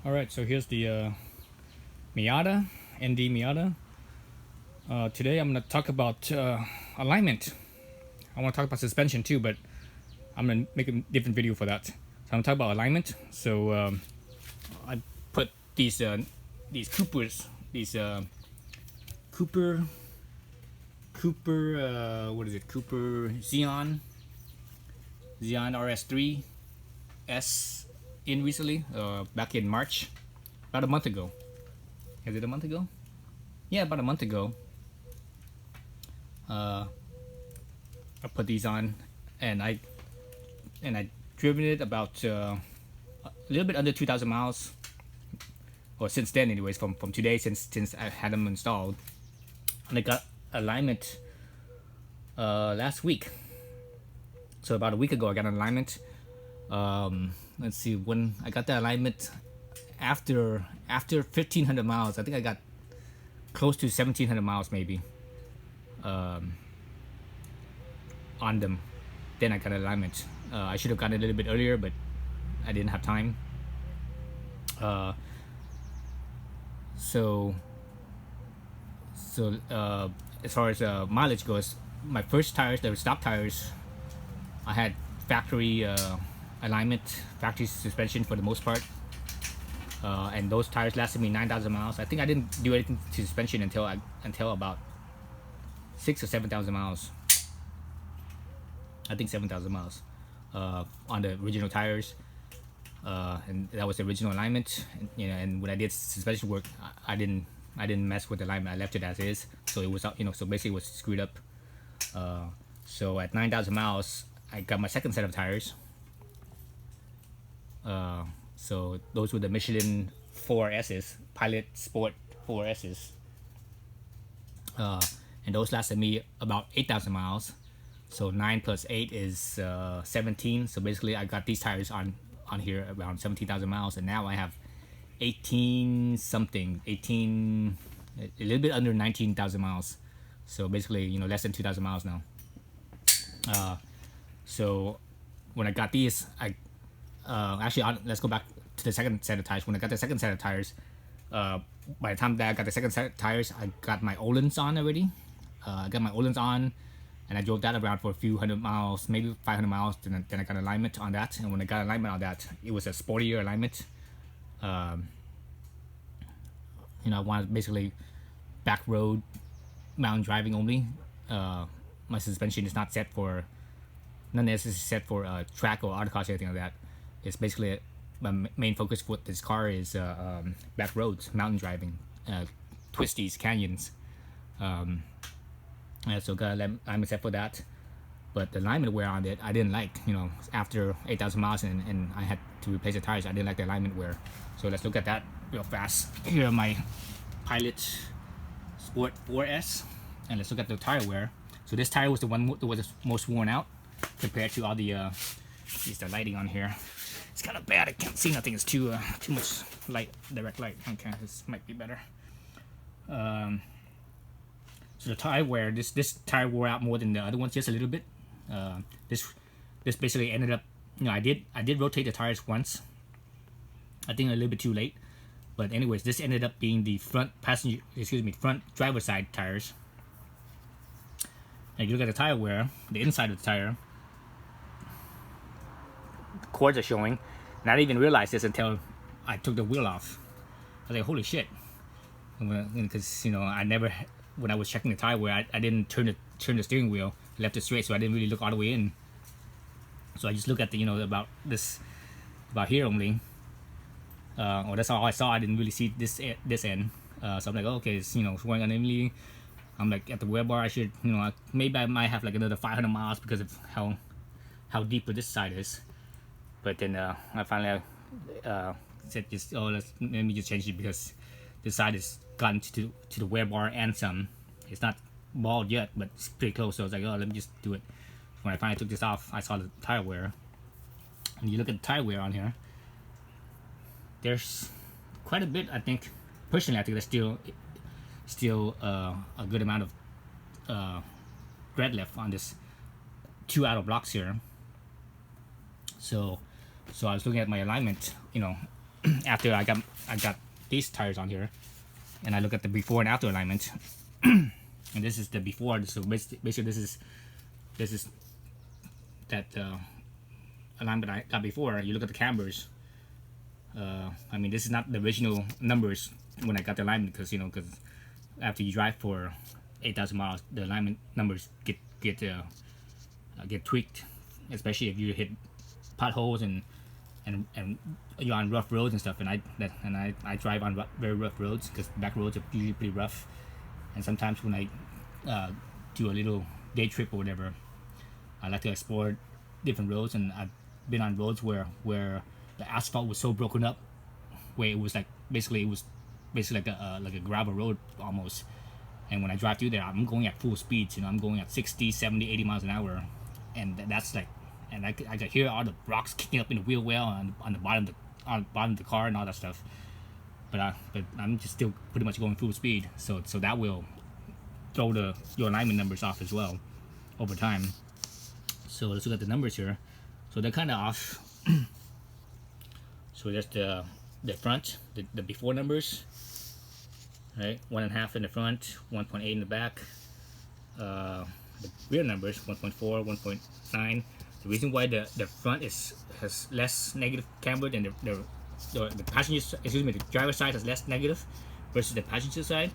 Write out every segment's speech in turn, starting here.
Alright, so here's the Miata, ND Miata. Today I'm going to talk about alignment. I want to talk about suspension too, but I'm going to make a different video for that. So I'm going to talk about alignment. So I put these Coopers, these Cooper, what is it? Cooper Xeon RS3 S in recently, back in March, about a month ago. Is it a month ago? Yeah, about a month ago. I put these on, and I driven it about a little bit under 2,000 miles, or since then, anyways. From today, since I had them installed, and I got alignment last week. So about a week ago, I got an alignment. Let's see, when I got the alignment after 1,500 miles. I think I got close to 1,700 miles maybe on them. Then I got alignment. I should have gotten it a little bit earlier, but I didn't have time. So as far as mileage goes, my first tires, they were stock tires. I had factory alignment, factory suspension for the most part, and those tires lasted me 9,000 miles. I think I didn't do anything to suspension until about 6,000 or 7,000 miles. I think 7,000 miles on the original tires, and that was the original alignment. And when I did suspension work, I didn't mess with the alignment. I left it as is, so it was so basically it was screwed up. So at 9,000 miles, I got my second set of tires. So those were the Michelin 4S's, Pilot Sport 4S's. And those lasted me about 8,000 miles. So 9 plus 8 is 17. So basically I got these tires on here around 17,000 miles, and now I have 18 something, a little bit under 19,000 miles. So basically, less than 2,000 miles now. So when I got these, let's go back to the second set of tires. When I got the second set of tires, by the time that I got the second set of tires, I got my Öhlins on already. I got my Öhlins on, and I drove that around for a few hundred miles, maybe 500 miles. Then I got alignment on that, and when I got alignment on that, it was a sportier alignment. I wanted basically back road mountain driving only. My suspension is not necessarily set for track or autocross or anything like that. It's basically my main focus for this car is back roads, mountain driving, twisties, canyons. So got alignment set for that, but the alignment wear on it I didn't like. After 8,000 miles and I had to replace the tires, I didn't like the alignment wear. So let's look at that real fast. Here are my Pilot Sport 4S, and let's look at the tire wear. So this tire was the one that was the most worn out compared to all the geez, the lighting on here. It's kind of bad. I can't see nothing. It's too much light, direct light. Okay, this might be better. So the tire wear, this tire wore out more than the other ones, just a little bit. This basically ended up, I did rotate the tires once. I think a little bit too late, but anyways, this ended up being the front driver's side tires. And if you look at the tire wear, the inside of the tire, the cords are showing, and I didn't even realize this until I took the wheel off. I was like, holy shit. Because I never, when I was checking the tire wear, I didn't turn the steering wheel, left it straight, so I didn't really look all the way in. So I just look at the about here only, or that's all I saw. I didn't really see this end. So I'm like, oh, okay, it's it's going unevenly. I'm like, at the wear bar, I should maybe I might have like another 500 miles because of how deeper this side is. But then I finally said, let me just change it, because this side has gotten to the wear bar and some. It's not bald yet, but it's pretty close. So I was like, oh, let me just do it. When I finally took this off, I saw the tire wear. And you look at the tire wear on here, there's quite a bit. I think personally, I think there's still a good amount of tread left on this 2 auto blocks here. So I was looking at my alignment, after I got these tires on here, and I look at the before and after alignment, and this is the before. So basically this is that alignment I got before. You look at the cambers. I mean, this is not the original numbers when I got the alignment, because because after you drive for 8,000 miles, the alignment numbers get tweaked, especially if you hit potholes and you're on rough roads and stuff. And I drive on very rough roads, because back roads are usually pretty rough. And sometimes when I do a little day trip or whatever, I like to explore different roads. And I've been on roads where the asphalt was so broken up, where it was basically like a gravel road almost. And when I drive through there, I'm going at full speeds. I'm going at 60, 70, 80 miles an hour, and that's like, and I could hear all the rocks kicking up in the wheel well on the bottom of the car and all that stuff. But I'm just still pretty much going full speed, so that will throw your alignment numbers off as well over time. So let's look at the numbers here. So they're kind of off. So there's the front, the before numbers, right? 1.5 in the front, 1.8 in the back. The rear numbers, 1.4, 1.9. The reason why the front has less negative camber than the passenger, excuse me, the driver's side has less negative versus the passenger side,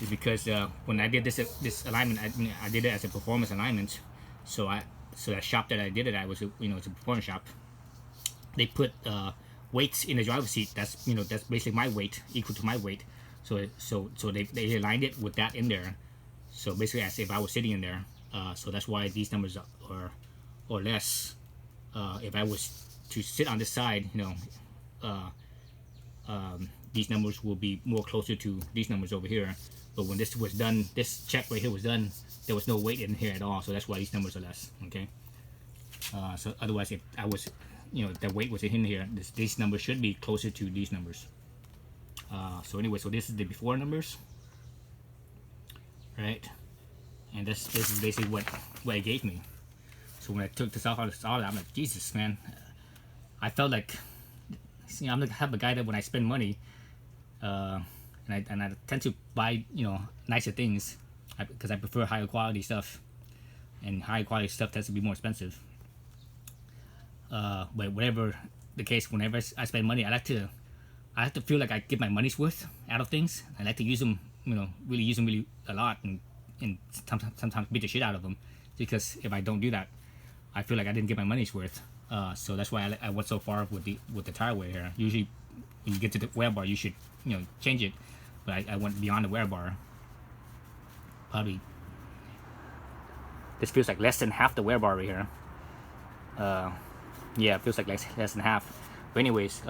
is because when I did this alignment, I did it as a performance alignment. So that shop that I did it at was it's a performance shop. They put weights in the driver's seat. That's that's basically my weight, equal to my weight. So they aligned it with that in there. So basically, as if I was sitting in there. So that's why these numbers are or less. If I was to sit on this side, these numbers will be more closer to these numbers over here. But when this was done, this check right here was done, there was no weight in here at all. So that's why these numbers are less. Okay. So otherwise, if I was, the weight was in here, these numbers should be closer to these numbers. So anyway, so this is the before numbers, right? And this is basically what it gave me. So when I took this off of the solid, I'm like, Jesus, man. I felt like, I'm the type of guy that when I spend money, and I tend to buy nicer things, because I prefer higher quality stuff, and higher quality stuff tends to be more expensive. But whatever the case, whenever I spend money, I like to feel like I get my money's worth out of things. I like to use them, really use them really a lot, and sometimes beat the shit out of them, because if I don't do that, I feel like I didn't get my money's worth. So that's why I went so far with the tire wear here. Usually, when you get to the wear bar, you should change it, but I went beyond the wear bar. Probably this feels like less than half the wear bar right here. Yeah, it feels like less than half. But anyways,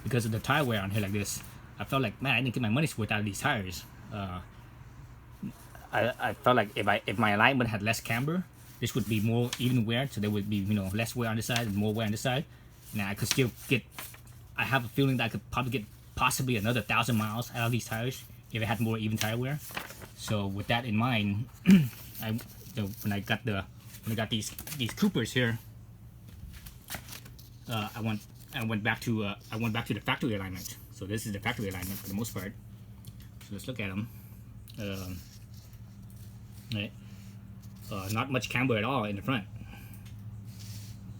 because of the tire wear on here like this, I felt like, man, I didn't get my money's worth out of these tires. I felt like if my alignment had less camber, this would be more even wear, so there would be less wear on this side and more wear on this side, and I could still get. I have a feeling that I could probably get possibly another 1,000 miles out of these tires if it had more even tire wear. So with that in mind, when I got these Coopers here, I went back to the factory alignment. So this is the factory alignment for the most part. So let's look at them. Right. Not much camber at all in the front.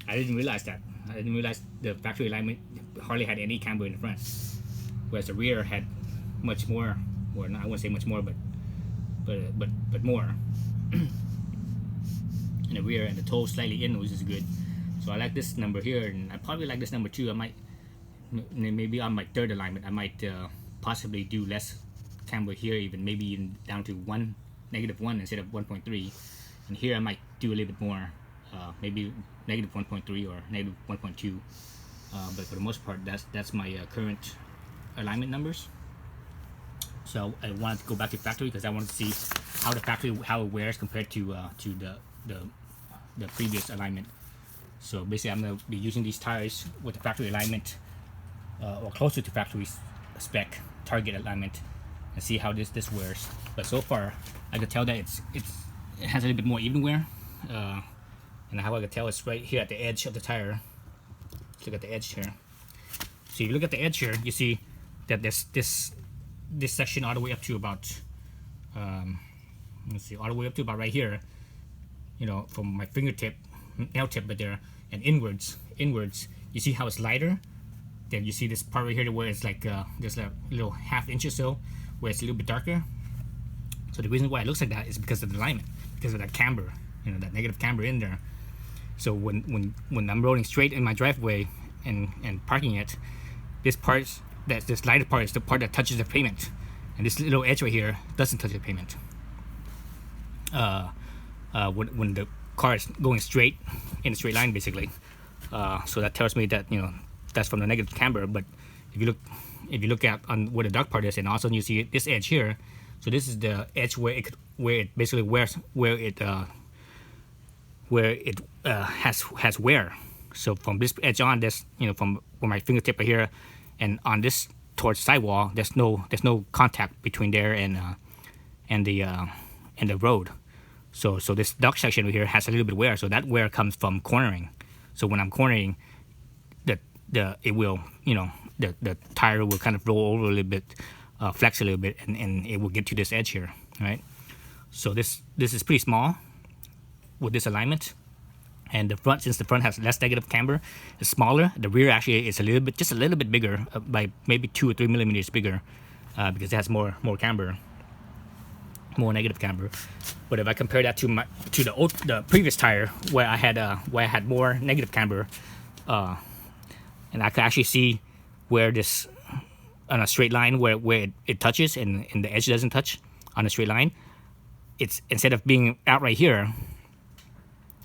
I didn't realize that. I didn't realize the factory alignment hardly had any camber in the front, whereas the rear had much more. Or not, I wouldn't say much more, but more. In the rear, and the toe slightly in, which is good. So I like this number here, and I probably like this number too. I might, maybe on my third alignment, I might possibly do less camber here, even maybe even down to -1 instead of 1.3. And here I might do a little bit more, maybe -1.3 or -1.2. But for the most part, that's my current alignment numbers. So I wanted to go back to factory because I wanted to see how it wears compared to the previous alignment. So basically, I'm gonna be using these tires with the factory alignment, or closer to factory spec target alignment, and see how this wears. But so far, I could tell that it has a little bit more even wear, and how I could tell it's right here at the edge of the tire. Let's look at the edge here. So if you look at the edge here, you see that there's this section all the way up to about let's see, all the way up to about right here, you know, from my fingertip, nail tip right there, and inwards, you see how it's lighter. Then you see this part right here where it's like there's a little half inch or so where it's a little bit darker. So the reason why it looks like that is because of the alignment, because of that camber, you know, that negative camber in there. So when I'm rolling straight in my driveway and parking it, this part, this lighter part is the part that touches the pavement, and this little edge right here doesn't touch the pavement. When the car is going straight in a straight line, basically. So that tells me that, you know, that's from the negative camber. But if you look at on where the dark part is, and also you see this edge here. So this is the edge where it basically wears, where it has wear. So from this edge on, there's, you know, from where my fingertip right here, and on this towards sidewall, there's no contact between there and the road. So this dark section over here has a little bit of wear. So that wear comes from cornering. So when I'm cornering, it will, you know, the tire will kind of roll over a little bit, flex a little bit, and it will get to this edge here, right? So this is pretty small with this alignment, and the front, since the front has less negative camber, is smaller. The rear actually is just a little bit bigger, by maybe 2 or 3 millimeters bigger, because it has more camber, more negative camber. But if I compare that to the previous tire where I had more negative camber, and I could actually see where this, on a straight line where it touches and the edge doesn't touch on a straight line, it's, instead of being out right here,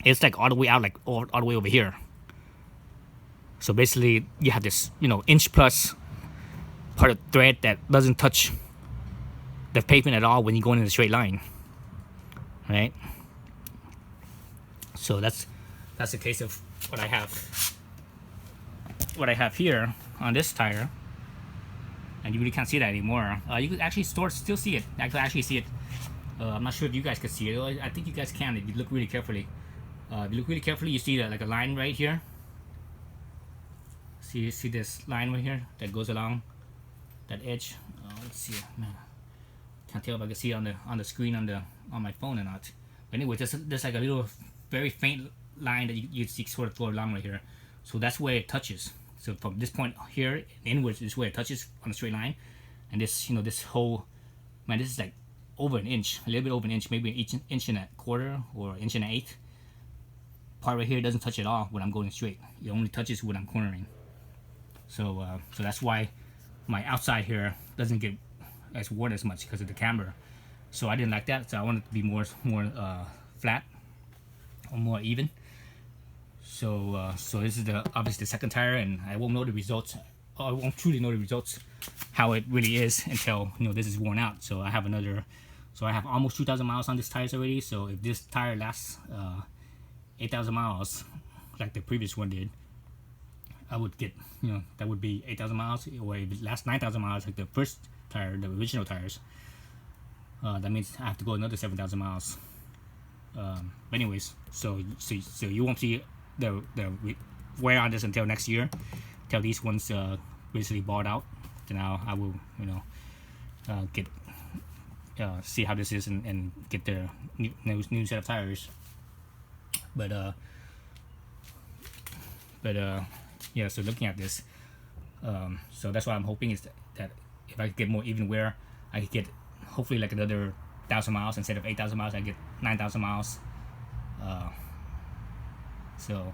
it's like all the way out, like all the way over here. So basically you have this, you know, inch plus part of thread that doesn't touch the pavement at all when you go in a straight line, right? So that's the case of what I have here on this tire, and you really can't see that anymore. You could actually still see it. I could actually see it. I'm not sure if you guys could see it. I think you guys can if you look really carefully. If you look really carefully, you see that, like a line right here. See this line right here that goes along that edge. Let's see. Man, can't tell if I can see it on the screen on my phone or not. But anyway, there's like a little very faint line that you see sort of go along right here. So that's where it touches. So from this point here inwards is where it touches on a straight line. And this, you know, this whole, man, this is like over an inch, a little bit over an inch, maybe an inch and a quarter or inch and an eighth. Part right here doesn't touch at all when I'm going straight. It only touches when I'm cornering. So so that's why my outside here doesn't get as worn as much, because of the camber. So I didn't like that. So I wanted it to be more flat or more even. So so this is obviously the second tire, and I won't know the results. I won't truly know the results how it really is until, you know, this is worn out. So I have almost 2,000 miles on this tires already. So if this tire lasts 8,000 miles like the previous one did, I would get, you know, that would be 8,000 miles. Or if it lasts 9,000 miles like the first tire, the original tires, that means I have to go another 7,000 miles. But anyways, so you won't see the wear on this until next year, until these ones basically bought out. Then I will, you know, get see how this is and get the new set of tires. But yeah, so looking at this, so that's what I'm hoping is that if I could get more even wear, I could get hopefully like another 1,000 miles instead of 8,000 miles. I get 9,000 miles. So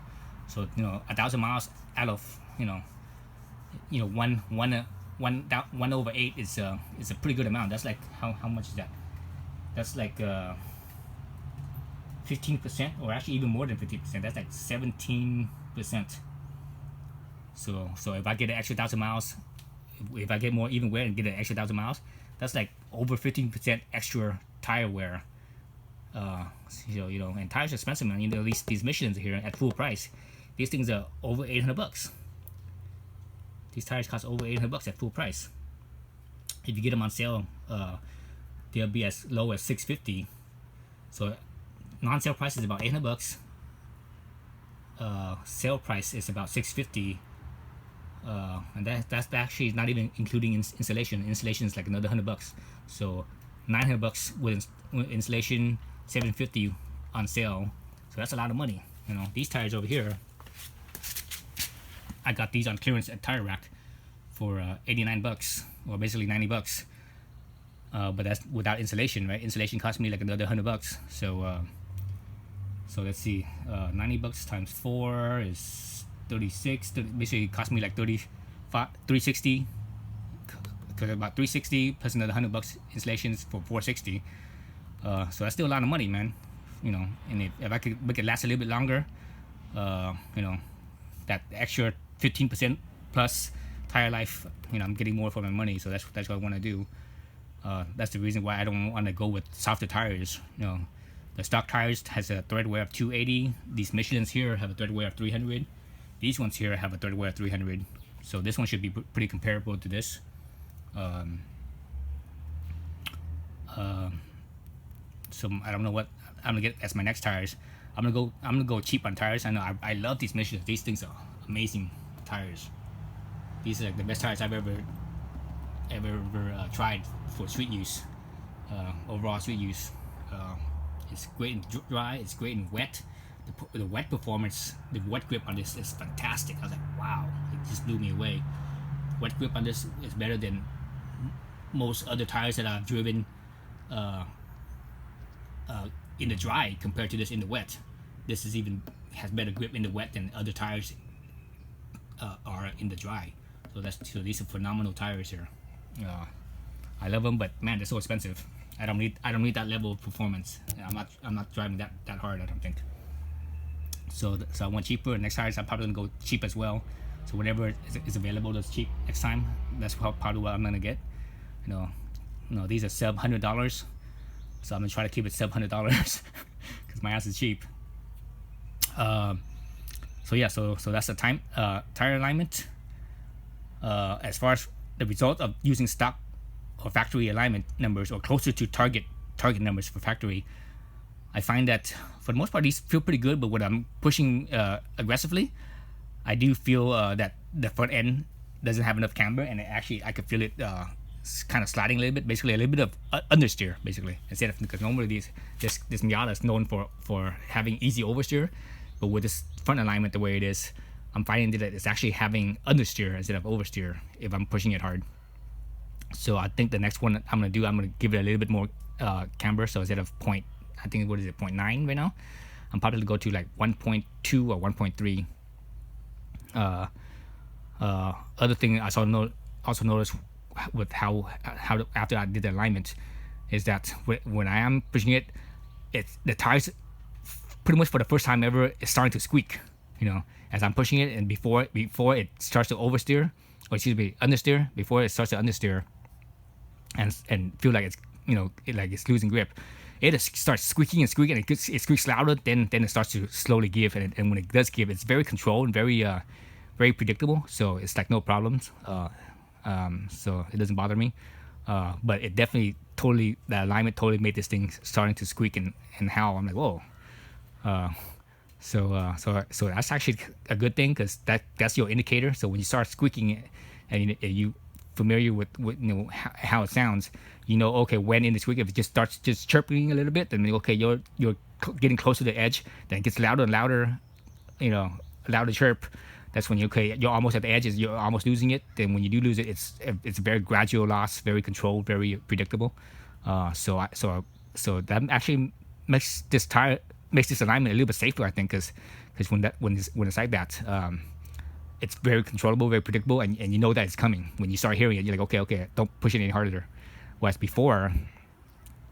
you know, 1,000 miles out of, you know, 1 over 8 is a pretty good amount. That's like how much is that? That's like 15%, or actually even more than 15%. That's like 17%. So if I get an extra 1,000 miles, if I get more even wear and get an extra 1,000 miles, that's like over 15% extra tire wear. So, you know, and tires are expensive, man. You know, these Michelins here at full price, these things are over $800. These tires cost over $800 at full price. If you get them on sale, they'll be as low as $650. So non-sale price is about $800. Sale price is about $650. And that's actually not even including installation. Installation is like another $100. So $900 with installation, $750 on sale. So that's a lot of money. You know, these tires over here, I got these on clearance at Tire Rack for $89, or basically $90. But that's without installation, right? Installation cost me like another $100. So so let's see, $90 times 4 is 36. Basically, it cost me like 360. Because about 360 plus another $100 installations for 460. So that's still a lot of money, man. You know, and if I could make it last a little bit longer, you know, that extra 15% plus tire life, you know, I'm getting more for my money. So that's what I want to do. That's the reason why I don't want to go with softer tires. You know, the stock tires has a thread wear of 280. These Michelins here have a thread wear of 300. These ones here have a thread wear of 300. So this one should be pretty comparable to this. So I don't know what I'm gonna get as my next tires. I'm gonna go cheap on tires. I know I love these Michelins. These things are amazing tires. These are like the best tires I've ever tried for street use. Overall street use. It's great in dry. It's great in wet. The wet performance, the wet grip on this is fantastic. I was like, wow, it just blew me away. Wet grip on this is better than most other tires that I've driven in the dry compared to this in the wet. This is even has better grip in the wet than other tires are in the dry. So these are phenomenal tires here. I love them, but man, they're so expensive. I don't need that level of performance. I'm not driving that hard, I don't think. So I want cheaper. Next tires I'm probably gonna go cheap as well. So whatever is available that's cheap next time, that's probably what I'm gonna get. You know, these are sub $100. So I'm gonna try to keep it sub $100 because my ass is cheap. So yeah, so that's the tire alignment. As far as the result of using stock or factory alignment numbers, or closer to target numbers for factory, I find that for the most part these feel pretty good. But when I'm pushing aggressively, I do feel that the front end doesn't have enough camber, and I could feel it kind of sliding a little bit. Basically, a little bit of understeer, basically, instead of, because normally this Miata is known for having easy oversteer, but with this front alignment the way it is, I'm finding that it's actually having understeer instead of oversteer if I'm pushing it hard. So I think the next one I'm gonna give it a little bit more camber. So instead of I think what is it, 0.9 right now, I'm probably gonna go to like 1.2 or 1.3. Other thing I also noticed with how after I did the alignment is that when I am pushing it, the tires pretty much for the first time ever is starting to squeak. You know, as I'm pushing it, and before it starts to oversteer, or excuse me, understeer, before it starts to understeer, and feel like it's, you know, like it's losing grip, it just starts squeaking and squeaking, and it squeaks louder. Then it starts to slowly give, and when it does give, it's very controlled and very predictable. So it's like no problems. So it doesn't bother me. But it definitely the alignment totally made this thing starting to squeak and howl. I'm like, whoa. So that's actually a good thing, because that's your indicator. So when you start squeaking it, and you familiar with you know how it sounds, you know, okay, when in the squeak, if it just starts just chirping a little bit, then okay, you're getting close to the edge. Then it gets louder and louder, you know, louder chirp. That's when you're almost at the edge, you're almost losing it. Then when you do lose it, it's a very gradual loss, very controlled, very predictable. So that actually makes this alignment a little bit safer, I think, because when it's like that, it's very controllable, very predictable, and you know that it's coming. When you start hearing it, you're like, okay, don't push it any harder. Whereas before,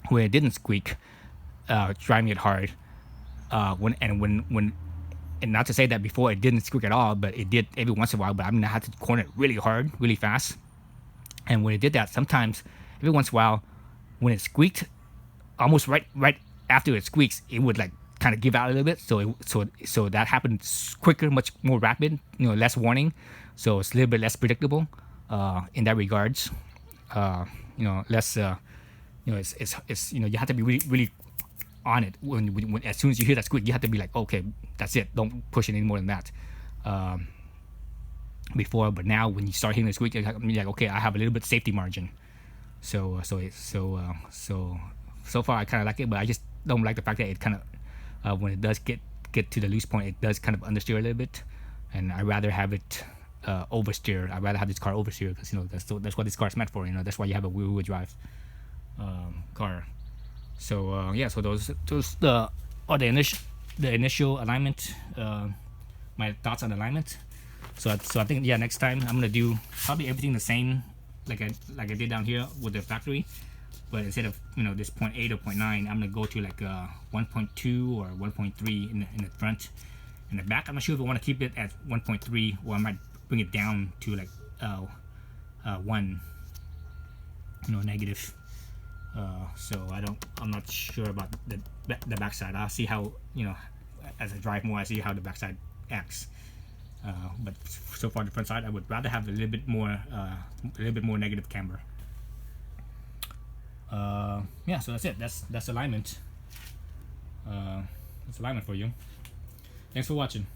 when it didn't squeak, driving it hard, and not to say that before it didn't squeak at all, but it did every once in a while. But I mean, I had to corner it really hard, really fast. And when it did that, sometimes every once in a while, when it squeaked, almost right after it squeaks, it would like kind of give out a little bit. So that happened quicker, much more rapid, you know, less warning. So it's a little bit less predictable in that regards. You know, less. You know, it's you know, you have to be really, really on it when as soon as you hear that squeak, you have to be like, okay, that's it, don't push it any more than that. before, but now when you start hitting the squeak, you're like, okay, I have a little bit safety margin. So far I kind of like it, but I just don't like the fact that it kind of when it does get to the loose point, it does kind of understeer a little bit, and I'd rather have it oversteer. I'd rather have this car oversteer because that's what this car is meant for. That's why you have a wheel drive car. So yeah, so those are the initial alignment. My thoughts on alignment. So I think, yeah, next time I'm gonna do probably everything the same like I did down here with the factory, but instead of this 0.8 or 0.9, I'm gonna go to like 1.2 or 1.3 in the front. In the back, I'm not sure if I want to keep it at 1.3 or I might bring it down to like 1, negative. So I'm not sure about the backside. I'll see how, as I drive more, I see how the backside acts. But so far the front side, I would rather have a little bit more negative camber. Yeah, so that's it. That's alignment. That's alignment for you. Thanks for watching.